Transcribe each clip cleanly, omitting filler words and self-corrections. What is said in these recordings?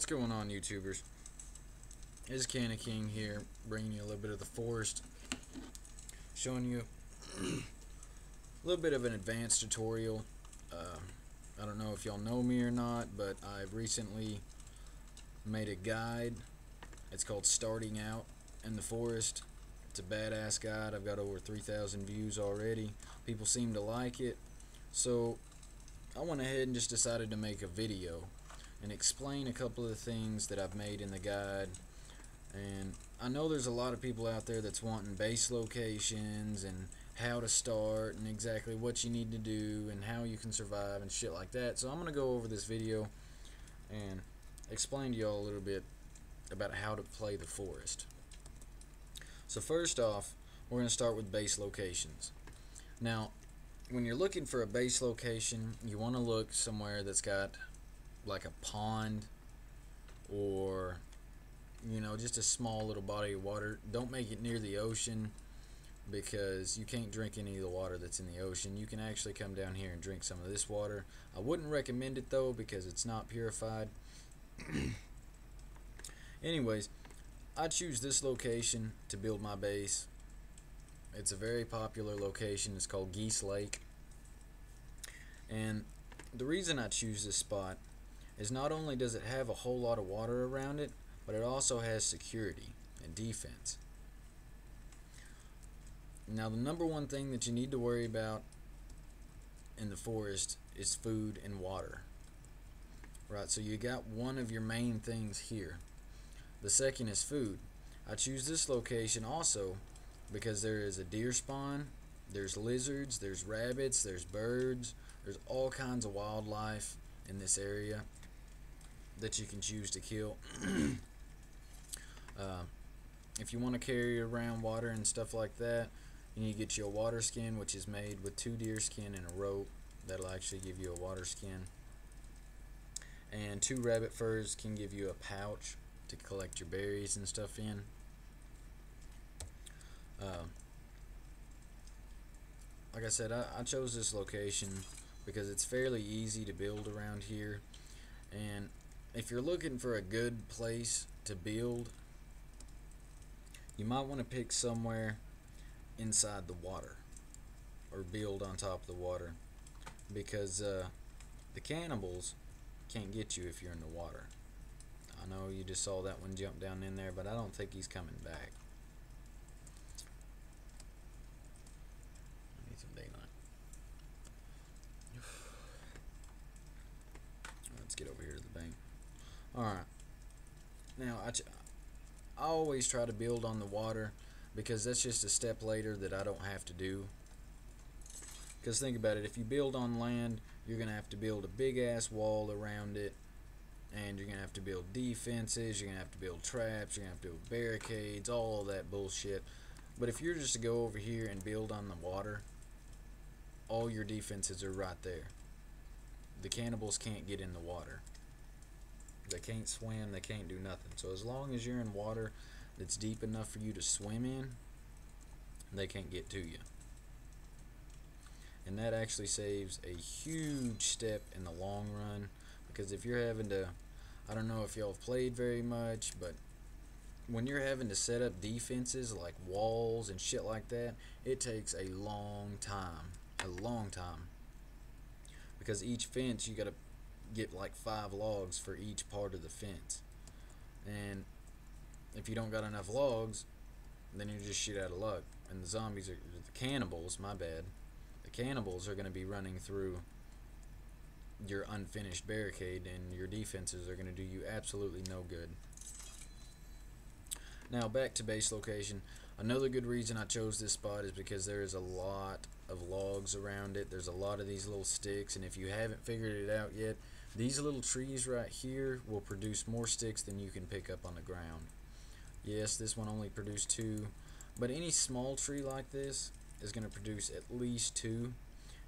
What's going on, YouTubers? It's Canna King here, bringing you a little bit of the forest, showing you a little bit of an advanced tutorial. I don't know if y'all know me or not, but I've recently made a guide. It's called Starting Out in the Forest. It's a badass guide. I've got over 3,000 views already. People seem to like it, so I went ahead and just decided to make a video and explain a couple of the things that I've made in the guide. And I know there's a lot of people out there that's wanting base locations and how to start and exactly what you need to do and how you can survive and shit like that. So I'm gonna go over this video and explain to y'all a little bit about how to play the forest. So first off, we're gonna start with base locations. Now, when you're looking for a base location, you want to look somewhere that's got like a pond or, you know, just a small little body of water. Don't make it near the ocean, because you can't drink any of the water that's in the ocean. You can actually come down here and drink some of this water. I wouldn't recommend it though, because it's not purified. Anyways, I choose this location to build my base. It's a very popular location. It's called Geese Lake. And the reason I choose this spot is not only does it have a whole lot of water around it, but it also has security and defense. Now, the number one thing that you need to worry about in the forest is food and water. Right, so you got one of your main things here. The second is food. I choose this location also because there is a deer spawn, there's lizards, there's rabbits, there's birds, there's all kinds of wildlife in this area that you can choose to kill. If you want to carry around water and stuff like that, you need to get you a water skin, which is made with 2 deer skin and a rope. That'll actually give you a water skin. And 2 rabbit furs can give you a pouch to collect your berries and stuff in. Like I said, I chose this location because it's fairly easy to build around here. And if you're looking for a good place to build, you might want to pick somewhere inside the water or build on top of the water, because the cannibals can't get you if you're in the water. I know you just saw that one jump down in there, but I don't think he's coming back. I need some daylight. Let's get over here to the bank. Alright. Now, I always try to build on the water, because that's just a step later that I don't have to do. Because think about it, if you build on land, you're going to have to build a big ass wall around it, and you're going to have to build defenses, you're going to have to build traps, you're going to have to build barricades, all that bullshit. But if you're just to go over here and build on the water, all your defenses are right there. The cannibals can't get in the water. They can't swim, they can't do nothing. So as long as you're in water that's deep enough for you to swim in, they can't get to you. And that actually saves a huge step in the long run, because if you're having to, I don't know if y'all have played very much, but when you're having to set up defenses like walls and shit like that, it takes a long time. A long time. Because each fence, you gotta get like 5 logs for each part of the fence. And if you don't got enough logs, then you're just shit out of luck. And the zombies are, the cannibals, my bad, the cannibals are going to be running through your unfinished barricade, and your defenses are going to do you absolutely no good. Now back to base location. Another good reason I chose this spot is because there is a lot of logs around it. There's a lot of these little sticks, and if you haven't figured it out yet, these little trees right here will produce more sticks than you can pick up on the ground. Yes, this one only produced 2, but any small tree like this is going to produce at least 2.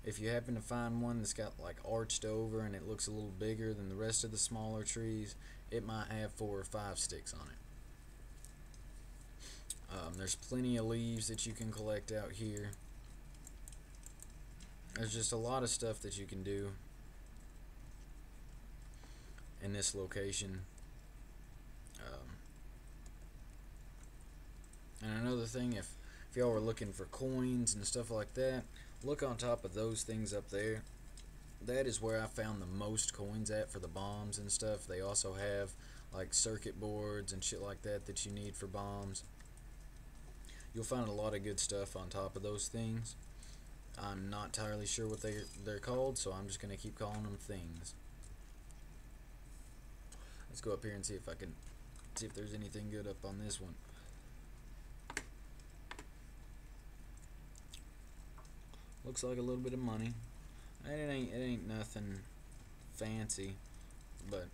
If you happen to find one that's got like arched over and it looks a little bigger than the rest of the smaller trees, it might have 4 or 5 sticks on it. There's plenty of leaves that you can collect out here. There's just a lot of stuff that you can do in this location. And another thing, if y'all were looking for coins and stuff like that, look on top of those things up there. That is where I found the most coins at for the bombs and stuff. They also have like circuit boards and shit like that that you need for bombs. You'll find a lot of good stuff on top of those things. I'm not entirely sure what they're called, so I'm just gonna keep calling them things. Let's go up here and see if there's anything good up on this one. Looks like a little bit of money. And it ain't nothing fancy, but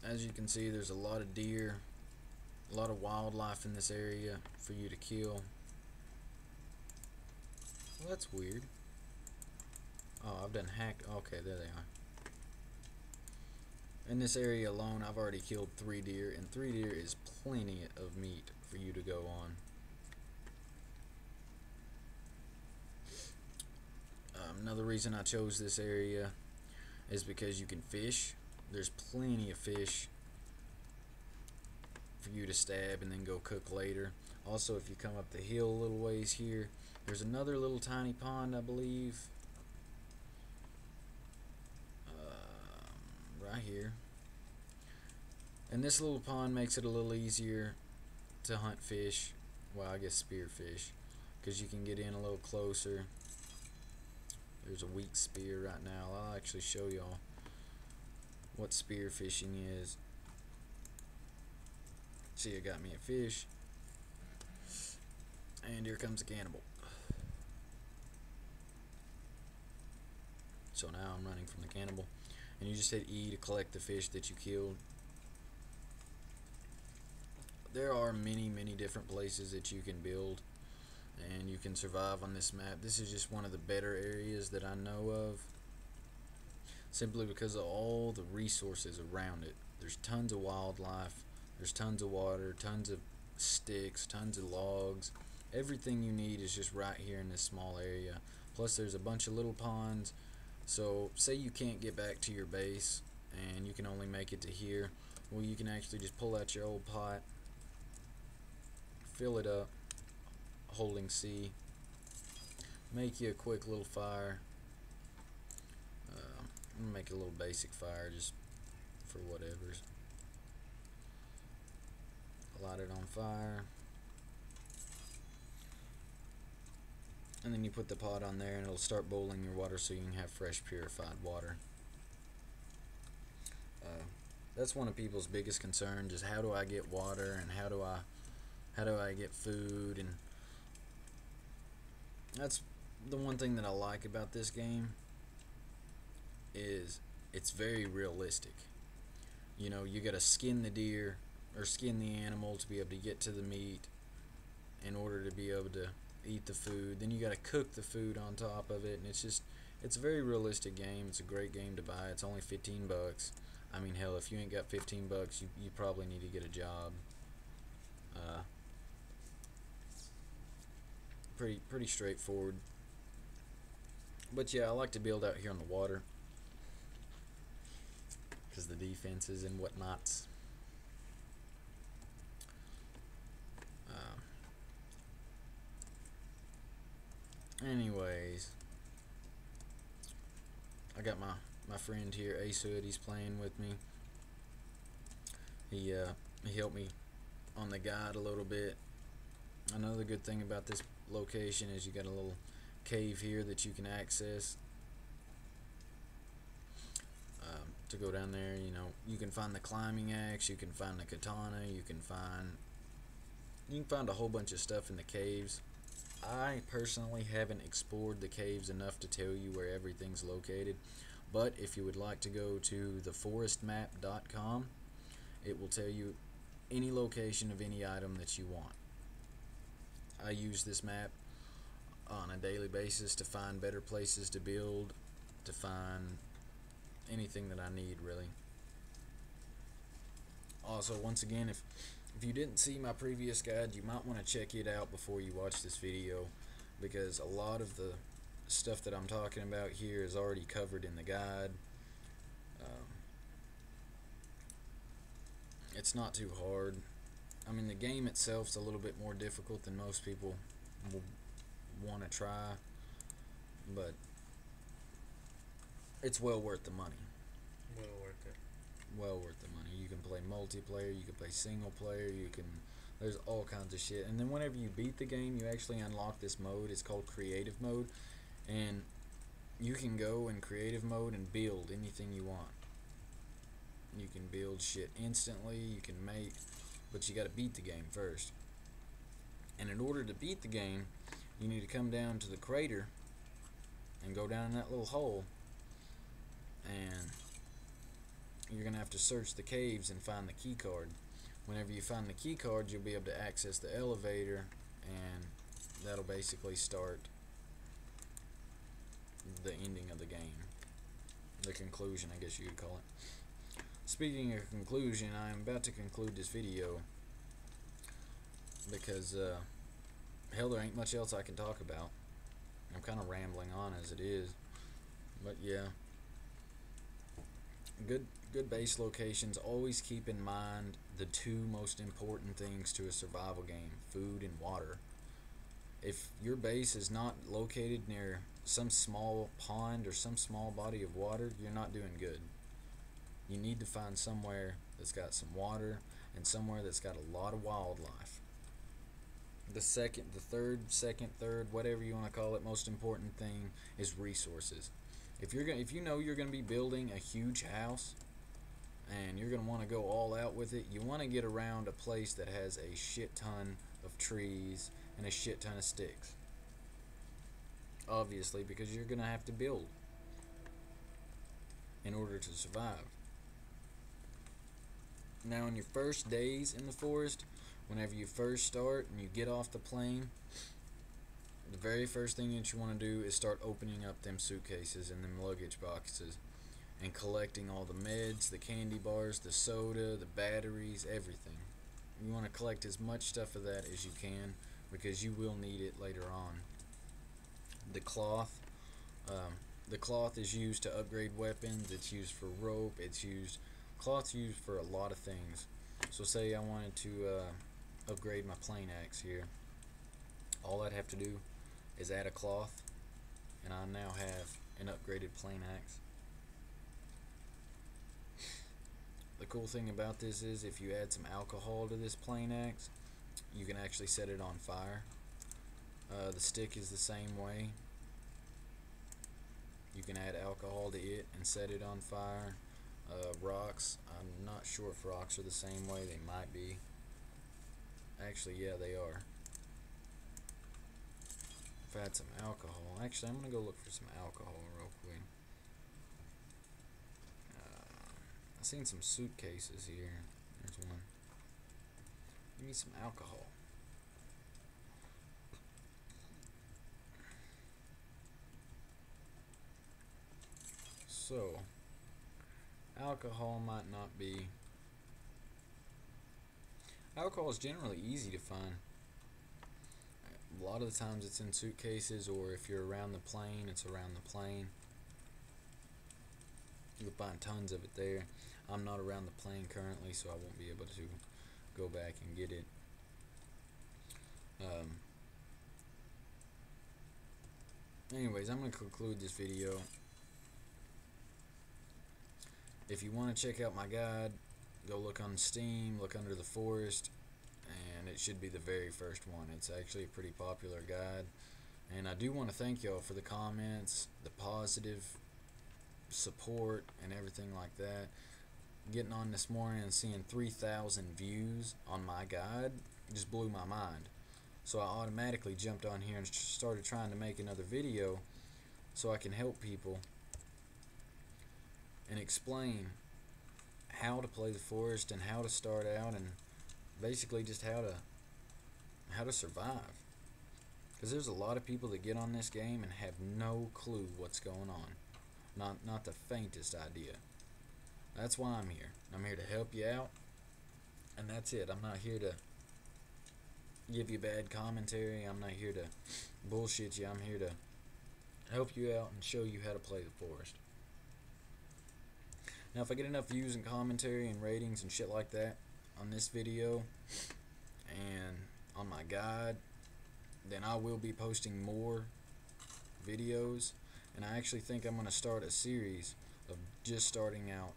as you can see, there's a lot of deer, a lot of wildlife in this area for you to kill. Well, that's weird. Oh, I've done hacked. Okay, there they are. In this area alone, I've already killed 3 deer, and 3 deer is plenty of meat for you to go on. Another reason I chose this area is because you can fish. There's plenty of fish for you to stab and then go cook later. Also, if you come up the hill a little ways here, there's another little tiny pond, I believe, right here. And this little pond makes it a little easier to hunt fish. Well, I guess spearfish, because you can get in a little closer. There's a weak spear right now. I'll actually show y'all what spear fishing is. See, it got me a fish. And here comes a cannibal. So now I'm running from the cannibal. And you just hit E to collect the fish that you killed. There are many different places that you can build and you can survive on this map. This is just one of the better areas that I know of, simply because of all the resources around it. There's tons of wildlife, there's tons of water, tons of sticks, tons of logs. Everything you need is just right here in this small area. Plus there's a bunch of little ponds. So say you can't get back to your base and you can only make it to here. Well, you can actually just pull out your old pot, fill it up, holding C, make you a quick little fire. I'm gonna make a little basic fire just for whatever's. Light it on fire, and then you put the pot on there and it'll start boiling your water so you can have fresh purified water. That's one of people's biggest concerns, is how do I get water and how do I get food. And that's the one thing that I like about this game, is it's very realistic. You know, you gotta skin the deer or skin the animal to be able to get to the meat in order to be able to eat the food. Then you gotta cook the food on top of it, and it's a very realistic game. It's a great game to buy. It's only 15 bucks. I mean, hell, if you ain't got 15 bucks, you probably need to get a job. Pretty straightforward. But yeah, I like to build out here on the water because the defenses and whatnots. Anyways, I got my friend here, Ace Hood. He's playing with me. He helped me on the guide a little bit. Another good thing about this location is you got a little cave here that you can access. To go down there, you know, you can find the climbing axe, you can find the katana, you can find a whole bunch of stuff in the caves. I personally haven't explored the caves enough to tell you where everything's located, but if you would like to go to theforestmap.com, it will tell you any location of any item that you want. I use this map on a daily basis to find better places to build, to find anything that I need, really. Also, once again, if you didn't see my previous guide, you might want to check it out before you watch this video, because a lot of the stuff that I'm talking about here is already covered in the guide. It's not too hard. I mean, the game itself's a little bit more difficult than most people will want to try, but it's well worth the money. Well worth it. Well worth the money. You can play multiplayer, you can play single player, there's all kinds of shit. And then whenever you beat the game, you actually unlock this mode. It's called creative mode, and you can go in creative mode and build anything you want. You can build shit instantly, you can make, but you got to beat the game first. And in order to beat the game, you need to come down to the crater and go down in that little hole, and you're gonna have to search the caves and find the key card. Whenever you find the key card, you'll be able to access the elevator, and that'll basically start the ending of the game. The conclusion, I guess you could call it. Speaking of conclusion, I am about to conclude this video because hell, there ain't much else I can talk about. I'm kind of rambling on as it is, but yeah. Good base locations. Always keep in mind the two most important things to a survival game: food and water. If your base is not located near some small pond or some small body of water, you're not doing good. You need to find somewhere that's got some water and somewhere that's got a lot of wildlife. The third, whatever you want to call it, most important thing is resources. If you know you're gonna be building a huge house and you're gonna want to go all out with it, you want to get around a place that has a shit ton of trees and a shit ton of sticks. Obviously, because you're gonna have to build in order to survive. Now, in your first days in the forest, whenever you first start and you get off the plane, the very first thing that you want to do is start opening up them suitcases and them luggage boxes and collecting all the meds, the candy bars, the soda, the batteries, everything. You want to collect as much stuff of that as you can because you will need it later on. The cloth. The cloth is used to upgrade weapons. It's used for rope. Cloth's used for a lot of things. So say I wanted to upgrade my plane axe here. All I'd have to do is add a cloth, and I now have an upgraded plane axe. The cool thing about this is if you add some alcohol to this plane axe, you can actually set it on fire. The stick is the same way. You can add alcohol to it and set it on fire. Rocks, I'm not sure if rocks are the same way. They might be. Actually, yeah, they are. If I had some alcohol, actually, I'm gonna go look for some alcohol real quick. I've seen some suitcases here. There's one. Give me some alcohol. So, alcohol might not be. Alcohol is generally easy to find. A lot of the times it's in suitcases, or if you're around the plane, it's around the plane. You'll find tons of it there. I'm not around the plane currently, so I won't be able to go back and get it. Anyways, I'm going to conclude this video. If you want to check out my guide, go look on Steam, look under the forest, and it should be the very first one. It's actually a pretty popular guide. And I do want to thank y'all for the comments, the positive support, and everything like that. Getting on this morning and seeing 3,000 views on my guide just blew my mind. So I automatically jumped on here and started trying to make another video so I can help people and explain how to play the forest and how to start out, and basically just how to survive. Because there's a lot of people that get on this game and have no clue what's going on. Not the faintest idea. That's why I'm here. I'm here to help you out, and that's it. I'm not here to give you bad commentary. I'm not here to bullshit you. I'm here to help you out and show you how to play the forest. Now, if I get enough views and commentary and ratings and shit like that, on this video and on my guide, then I will be posting more videos. And I actually think I'm going to start a series of just starting out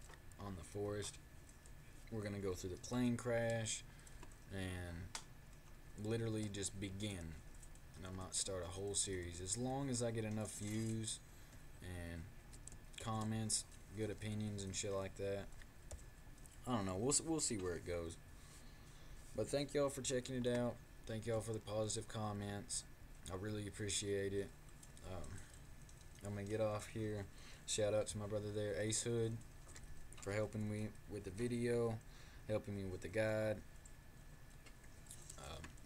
on the forest. We're going to go through the plane crash and literally just begin. And I might start a whole series as long as I get enough views and comments, good opinions and shit like that. I don't know, we'll see where it goes. But thank y'all for checking it out. Thank y'all for the positive comments. I really appreciate it. I'm gonna get off here. Shout out to my brother there, Ace Hood, for helping me with the video, helping me with the guide.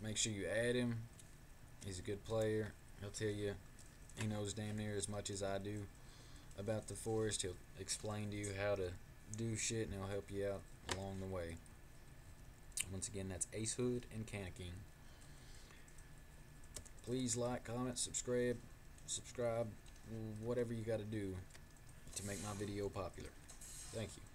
Make sure you add him. He's a good player. He'll tell you, he knows damn near as much as I do about the forest. He'll explain to you how to do shit, and he'll help you out along the way. Once again, that's Ace Hood and Canna King. Please like, comment, subscribe, whatever you got to do to make my video popular. Thank you.